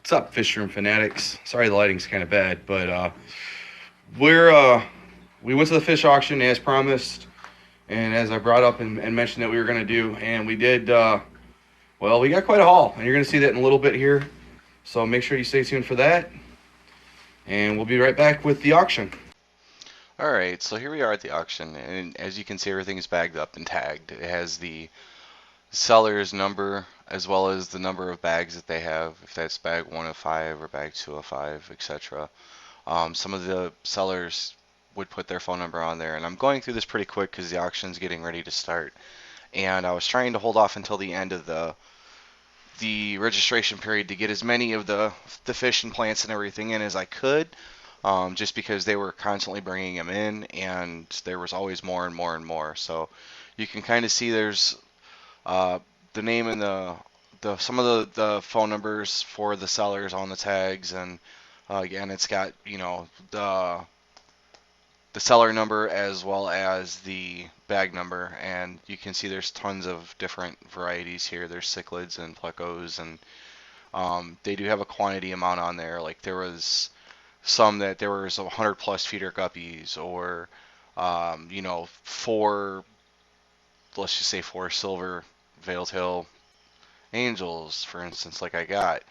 What's up, Fish Room Fanatics? Sorry the lighting's kind of bad, but we went to the fish auction as promised, and as I brought up and mentioned that we were going to do, and we did. Well, we got quite a haul, and you're going to see that in a little bit here. So make sure you stay tuned for that, and we'll be right back with the auction. Alright, so here we are at the auction, and as you can see, everything is bagged up and tagged. It has the seller's number as well as the number of bags that they have, if that's bag 1 of 5 or bag 2 of 5, etc. Some of the sellers would put their phone number on there, and I'm going through this pretty quick because the auction's getting ready to start. And I was trying to hold off until the end of the registration period to get as many of the fish and plants and everything in as I could, just because they were constantly bringing them in, and there was always more and more and more. So you can kind of see there's uh, the name and the some of the phone numbers for the sellers on the tags, and again, it's got the seller number as well as the bag number, and you can see there's tons of different varieties here. There's cichlids and plecos, and they do have a quantity amount on there. Like there was some that there was 100 plus feeder guppies, or four, let's just say four silver veiltail angels, for instance, like I got.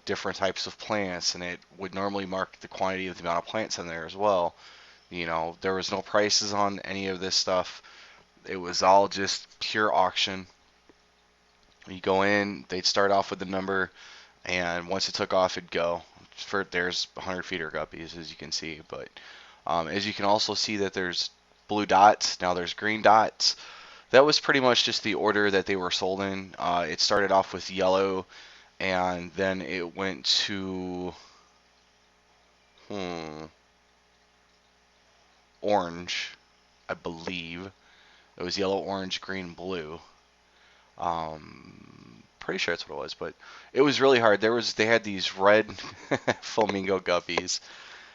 Different types of plants, and it would normally mark the quantity of the amount of plants in there as well. There was no prices on any of this stuff. It was all just pure auction. You go in, they'd start off with the number, and once it took off, it'd go. There's 100 feeder guppies, as you can see, but as you can also see that there's blue dots. Now there's green dots. That was pretty much just the order that they were sold in. It started off with yellow, and then it went to hmm, orange, I believe. It was yellow, orange, green, blue. Pretty sure that's what it was, but it was really hard. They had these red flamingo guppies,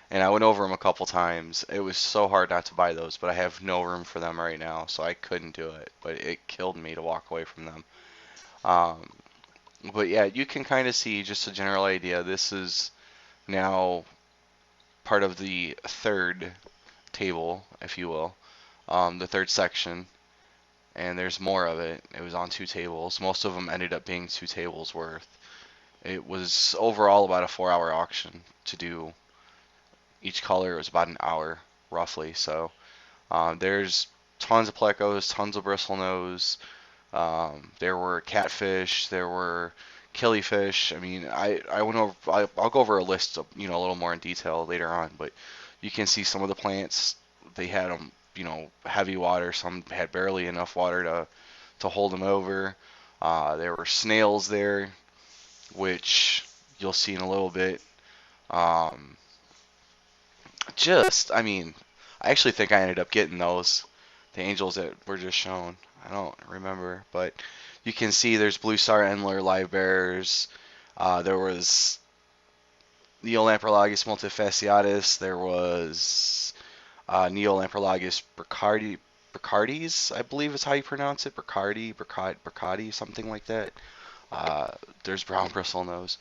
and I went over them a couple times. It was so hard not to buy those, but I have no room for them right now, so I couldn't do it. But it killed me to walk away from them. Um, but yeah, you can kind of see just a general idea. This is now part of the third table, if you will, the third section, and there's more of it. It was on two tables. Most of them ended up being 2 tables worth. It was overall about a 4-hour auction to do each color. It was about an hour roughly. So there's tons of plecos, tons of bristlenose. There were catfish. There were killifish. I mean, I went over. I'll go over a list of a little more in detail later on, but you can see some of the plants. They had them, heavy water. Some had barely enough water to hold them over. There were snails there, which you'll see in a little bit. Um, I mean, I actually think I ended up getting those, the angels that were just shown. I don't remember, but you can see there's blue star endler live bearers. There was Neolamprologus multifasciatus. There was Neolamprologus Bricardis, I believe is how you pronounce it. Bricardi, something like that. There's brown bristlenose.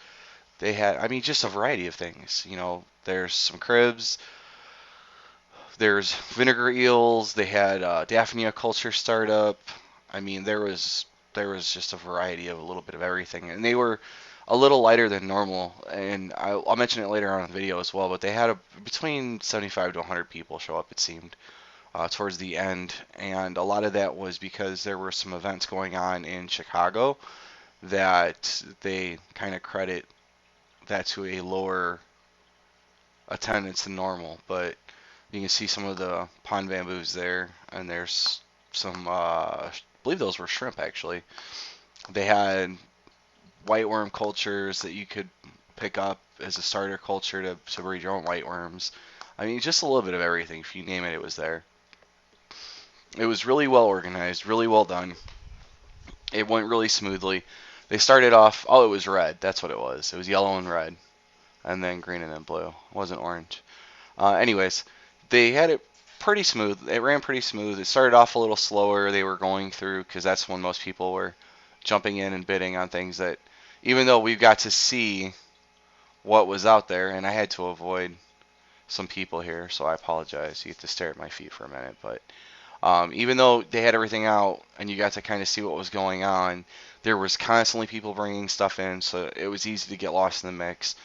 They had, I mean, just a variety of things. There's some cribs. There's vinegar eels. They had Daphnia culture startup. I mean, there was just a variety of a little bit of everything, and they were a little lighter than normal. And I'll mention it later on in the video as well. But they had between 75 to 100 people show up. It seemed towards the end, and a lot of that was because there were some events going on in Chicago that they kind of credit that to a lower attendance than normal. But you can see some of the pond bamboos there, and there's some, I believe those were shrimp actually. They had whiteworm cultures that you could pick up as a starter culture to breed your own whiteworms. I mean, just a little bit of everything. If you name it, it was there. It was really well organized, really well done. It went really smoothly. They started off, oh, it was red. That's what it was. It was yellow and red, and then green and then blue. It wasn't orange. Anyways, they had it pretty smooth. It ran pretty smooth. It started off a little slower. They were going through because that's when most people were jumping in and bidding on things that, even though we got to see. what was out there, and I had to avoid some people here, so I apologize. You get to stare at my feet for a minute, but even though they had everything out and you got to kind of see what was going on, there was constantly people bringing stuff in, so it was easy to get lost in the mix.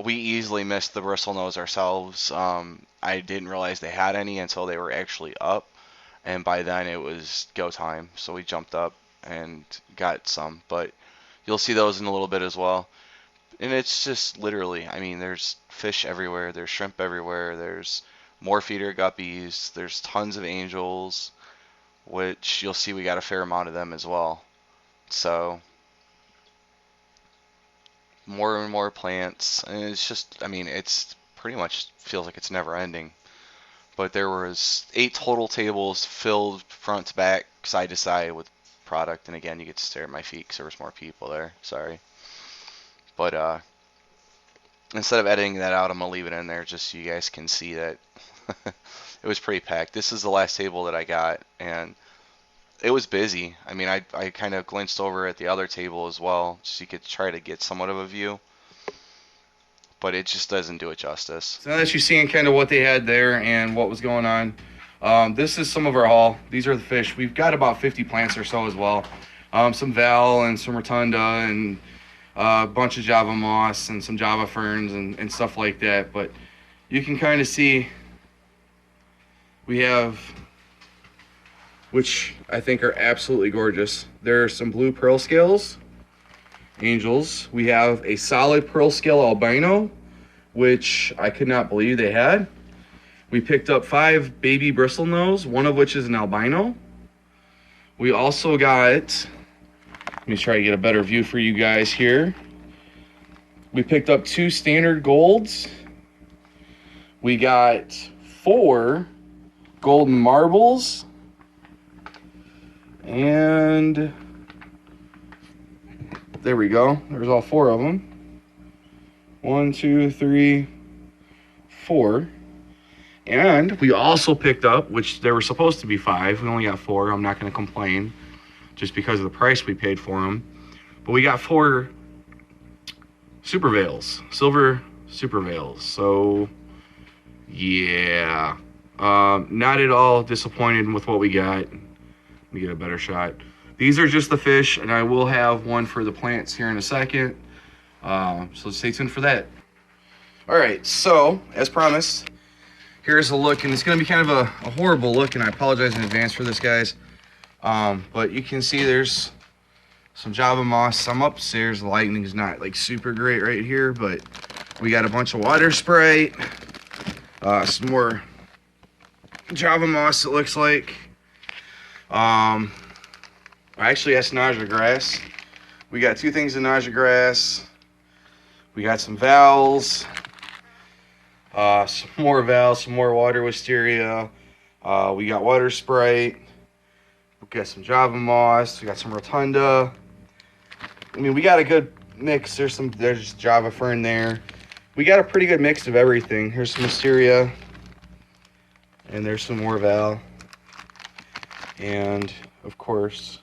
We easily missed the bristlenose ourselves. I didn't realize they had any until they were actually up, and by then it was go time. So we jumped up and got some, but you'll see those in a little bit as well. And it's just literally, I mean, there's fish everywhere, there's shrimp everywhere, there's more feeder guppies, there's tons of angels, which you'll see we got a fair amount of them as well. So more and more plants, and it's just, I mean, it's pretty much feels like it's never ending. But there was 8 total tables filled front to back, side to side with product, and again, you get to stare at my feet because there was more people there. Sorry, but instead of editing that out, I'm gonna leave it in there just so you guys can see that it was pretty packed. This is the last table that I got, and it was busy. I mean, I kind of glanced over at the other table as well, so you could try to get somewhat of a view, but it just doesn't do it justice. So now that you've seen kind of what they had there and what was going on, this is some of our haul. These are the fish. We've got about 50 plants or so as well. Some Val and some Rotunda and a bunch of Java moss and some Java ferns and stuff like that. But you can kind of see we have, which I think are absolutely gorgeous. There are some blue pearl scales, angels. We have a solid pearl scale albino, which I could not believe they had. We picked up 5 baby bristlenose, one of which is an albino. We also got, let me try to get a better view for you guys here. We picked up 2 standard golds. We got 4 golden marbles. And there we go. There's all 4 of them. 1, 2, 3, 4. And we also picked up, which there were supposed to be 5. We only got 4. I'm not going to complain just because of the price we paid for them. But we got 4 super veils, silver super veils. So, yeah. Not at all disappointed with what we got. Let me get a better shot. These are just the fish, and I will have one for the plants here in a second. So stay tuned for that. All right, so as promised, here's a look, and it's going to be kind of a horrible look, and I apologize in advance for this, guys. But you can see there's some Java moss. I'm upstairs. The lighting is not like super great right here, but we got a bunch of water sprite, some more Java moss, it looks like. Actually, that's nausea grass. We got 2 things of nausea grass. We got some vowels. Some more vowels, some more water wisteria. We got water sprite. We got some Java moss. We got some rotunda. I mean, we got a good mix. There's Java fern there. We got a pretty good mix of everything. Here's some wisteria. And there's some more val. And of course,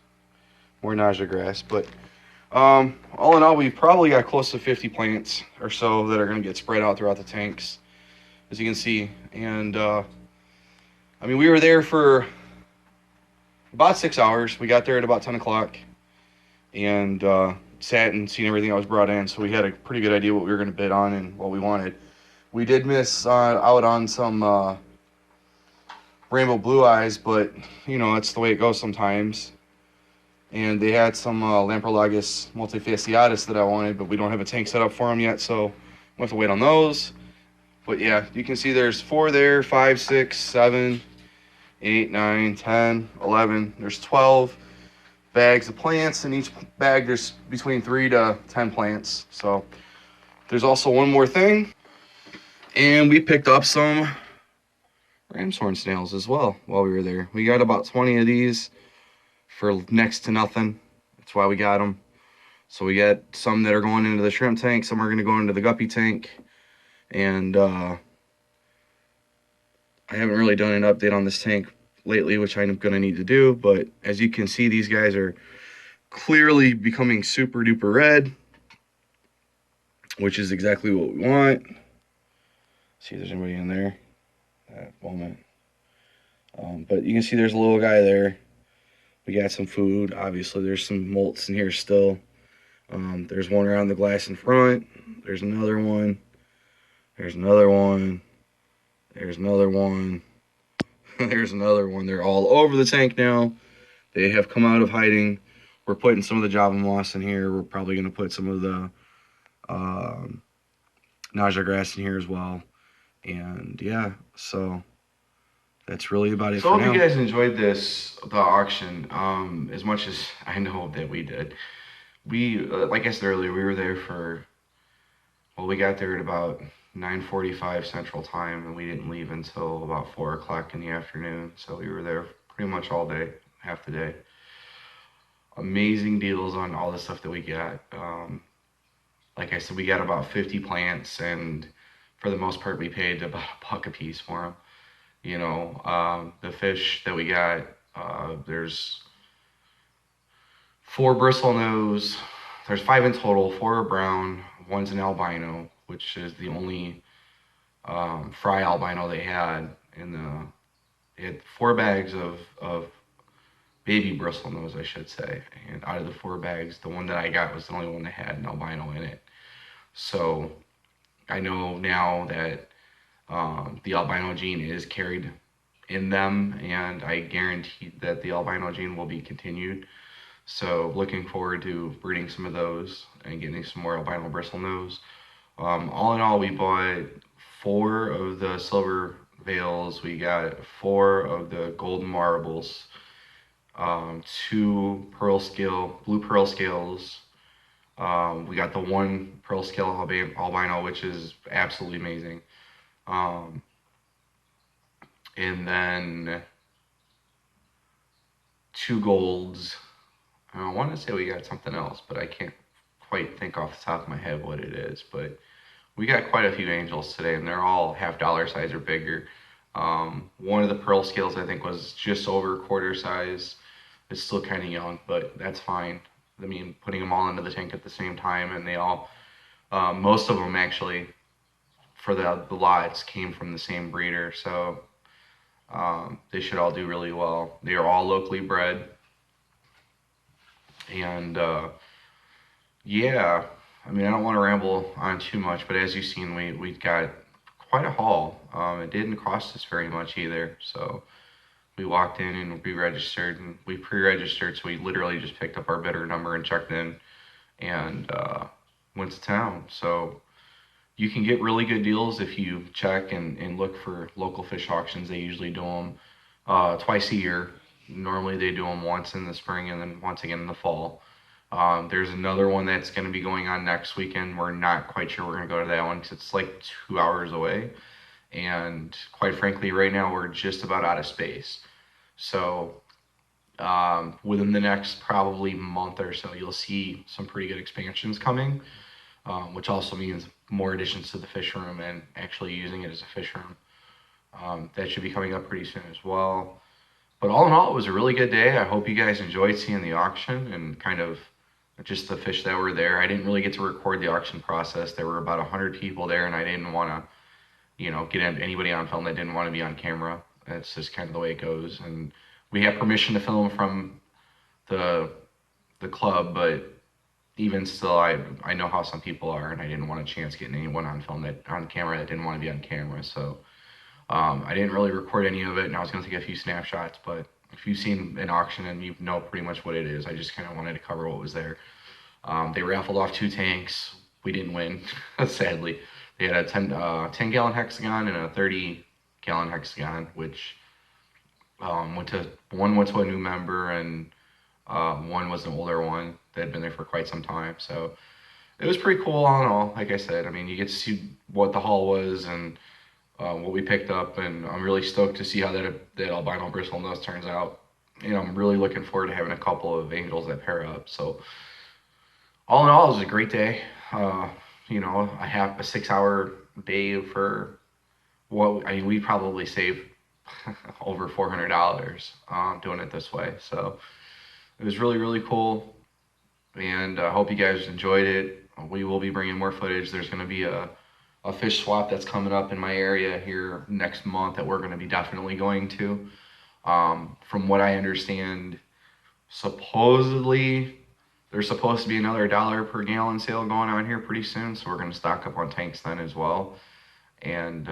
more nausea grass. But all in all, we've probably got close to 50 plants or so that are going to get spread out throughout the tanks, as you can see. And I mean, we were there for about 6 hours. We got there at about 10 o'clock and sat and seen everything that was brought in. So we had a pretty good idea what we were going to bid on and what we wanted. We did miss out on some rainbow blue eyes, but you know, that's the way it goes sometimes. And they had some Lamprolagus multifasciatus that I wanted, but we don't have a tank set up for them yet, so we'll have to wait on those. But yeah, you can see there's 4 there, 5, 6, 7, 8, 9, 10, 11. There's 12 bags of plants. In each bag there's between 3 to 10 plants. So there's also one more thing. And we picked up some ram's horn snails as well while we were there. We got about 20 of these for next to nothing. That's why we got them. So we got some that are going into the shrimp tank, some are going to go into the guppy tank. And I haven't really done an update on this tank lately, which I'm going to need to do. But as you can see, these guys are clearly becoming super duper red. which is exactly what we want. See if there's anybody in there at that moment. But you can see there's a little guy there. We got some food. Obviously, there's some molts in here still. There's one around the glass in front. There's another one. There's another one. There's another one. There's another one. They're all over the tank now. They have come out of hiding. We're putting some of the Java moss in here. We're probably going to put some of the Naja grass in here as well. And yeah, so that's really about it. So I hope you guys enjoyed the auction, as much as I know that we did. We, like I said earlier, we were there we got there at about 9:45 Central Time, and we didn't leave until about 4 o'clock in the afternoon. So we were there pretty much all day, half the day. Amazing deals on all the stuff that we got. Like I said, we got about 50 plants, and for the most part, we paid about $1 a piece for them. You know, the fish that we got, there's 4 bristlenose. There's 5 in total. 4 are brown. 1's an albino, which is the only fry albino they had. They had 4 bags of baby bristlenose, I should say. And out of the 4 bags, the one that I got was the only one that had an albino in it. So I know now that the albino gene is carried in them, and I guarantee that the albino gene will be continued. So looking forward to breeding some of those and getting some more albino bristlenose. All in all, we bought 4 of the silver veils. We got 4 of the golden marbles, 2 blue pearl scales. We got the 1 pearl scale albino, which is absolutely amazing. And then 2 golds. I want to say we got something else, but I can't quite think off the top of my head what it is. But we got quite a few angels today, and they're all $half size or bigger. One of the pearl scales, I think, was just over quarter size. It's still kind of young, but that's fine. I mean, putting them all into the tank at the same time, and they all, most of them actually, for the lots, came from the same breeder. So they should all do really well. They are all locally bred. And yeah, I mean, I don't want to ramble on too much, but as you've seen, we got quite a haul. It didn't cost us very much either. So we walked in and we registered, and we pre-registered, so we literally just picked up our bidder number and checked in and went to town. So you can get really good deals if you check and look for local fish auctions. They usually do them twice a year. Normally they do them once in the spring and then once again in the fall. There's another one that's going to be going on next weekend. We're not quite sure we're going to go to that one because it's like 2 hours away. And quite frankly, right now we're just about out of space. So within the next probably month or so, you'll see some pretty good expansions coming, which also means more additions to the fish room and actually using it as a fish room. That should be coming up pretty soon as well. But all in all, it was a really good day. I hope you guys enjoyed seeing the auction and kind of just the fish that were there. I didn't really get to record the auction process. There were about 100 people there, and I didn't want to, get anybody on film that didn't want to be on camera. That's just kind of the way it goes. And we have permission to film from the club, but even still, I know how some people are, and I didn't want a chance getting anyone on camera that didn't want to be on camera. So I didn't really record any of it, and I was going to take a few snapshots, but if you've seen an auction and you know pretty much what it is, I just kind of wanted to cover what was there. They raffled off 2 tanks. We didn't win, sadly. They had a 10-gallon hexagon and a 30-gallon hexagon, which one went to a new member, and one was an older one that had been there for quite some time. So it was pretty cool all in all. Like I said, I mean, you get to see what the haul was and what we picked up, and I'm really stoked to see how that albino bristlenose turns out. I'm really looking forward to having a couple of angels that pair up. So all in all, it was a great day. I have a 6-hour day for we probably saved over $400 doing it this way. So it was really, really cool, and I hope you guys enjoyed it. We will be bringing more footage. There's going to be a fish swap that's coming up in my area here next month that we're going to be definitely going to. From what I understand, supposedly there's supposed to be another $1 per gallon sale going on here pretty soon, so we're going to stock up on tanks then as well, and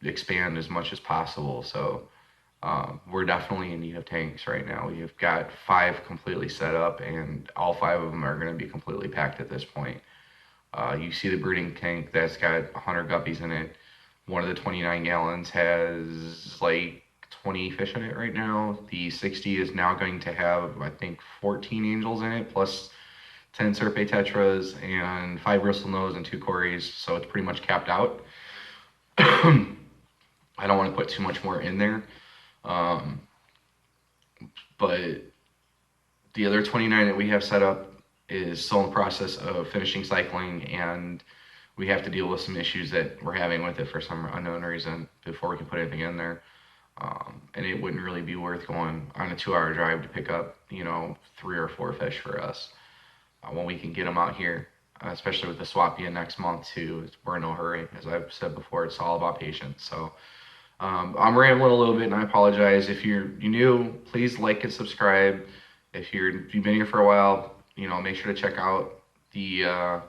expand as much as possible. So we're definitely in need of tanks right now. We've got 5 completely set up, and all 5 of them are going to be completely packed at this point. You see the brooding tank that's got 100 guppies in it. One of the 29 gallons has like 20 fish in it right now. The 60 is now going to have, I think, 14 angels in it, plus 10 Serpe tetras and 5 bristlenose and 2 cories, so it's pretty much capped out. I don't want to put too much more in there. But the other 29 that we have set up is still in the process of finishing cycling, and we have to deal with some issues that we're having with it for some unknown reason before we can put anything in there. And it wouldn't really be worth going on a 2-hour drive to pick up, 3 or 4 fish for us when we can get them out here, especially with the swap being next month too. We're in no hurry. As I've said before, it's all about patience. So I'm rambling a little bit, and I apologize. If you're new, please like and subscribe. If you've been here for a while, make sure to check out the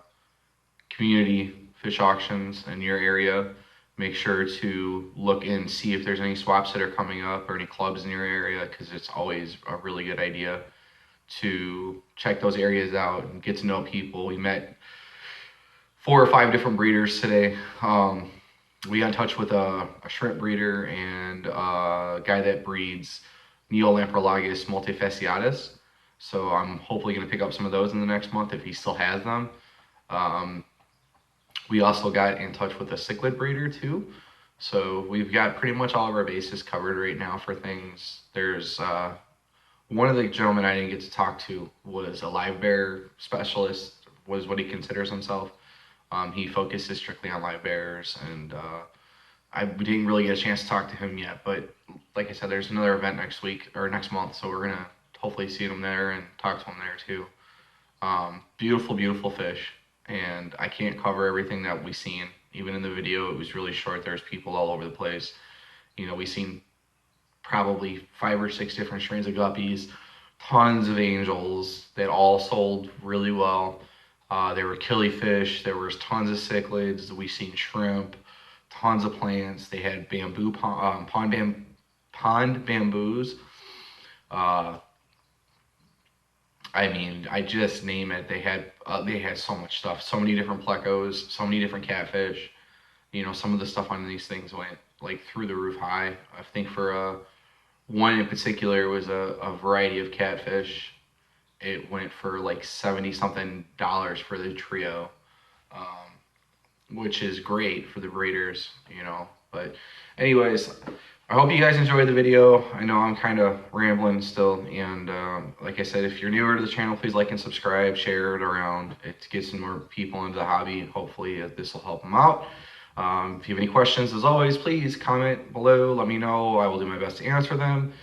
community fish auctions in your area. Make sure to look and see if there's any swaps that are coming up or any clubs in your area, because it's always a really good idea to check those areas out and get to know people. We met 4 or 5 different breeders today. We got in touch with a shrimp breeder and a guy that breeds Neolamprologus multifasciatus. So I'm hopefully going to pick up some of those in the next month if he still has them. We also got in touch with a cichlid breeder too. So we've got pretty much all of our bases covered right now for things. There's one of the gentlemen I didn't get to talk to was a live bear specialist, was what he considers himself. He focuses strictly on live bears, and we didn't really get a chance to talk to him yet. But like I said, there's another event next week or next month, so we're gonna hopefully see him there and talk to him there too. Beautiful, beautiful fish, and I can't cover everything that we've seen. Even in the video, it was really short. There's people all over the place. We've seen probably 5 or 6 different strains of guppies, tons of angels that all sold really well. There were killifish, there was tons of cichlids, we seen shrimp, tons of plants. They had bamboo pond bamboos. I just name it. They had so much stuff, so many different plecos, so many different catfish. Some of the stuff on these things went like through the roof high. I think for one in particular was a variety of catfish. It went for like $70 something for the trio, which is great for the breeders, But anyways, I hope you guys enjoyed the video. I know I'm kind of rambling still, and like I said, if you're newer to the channel, please like and subscribe, share it around. It gets some more people into the hobby. Hopefully this will help them out. If you have any questions, as always, please comment below. Let me know. I will do my best to answer them.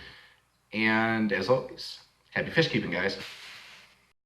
And as always, happy fish keeping, guys.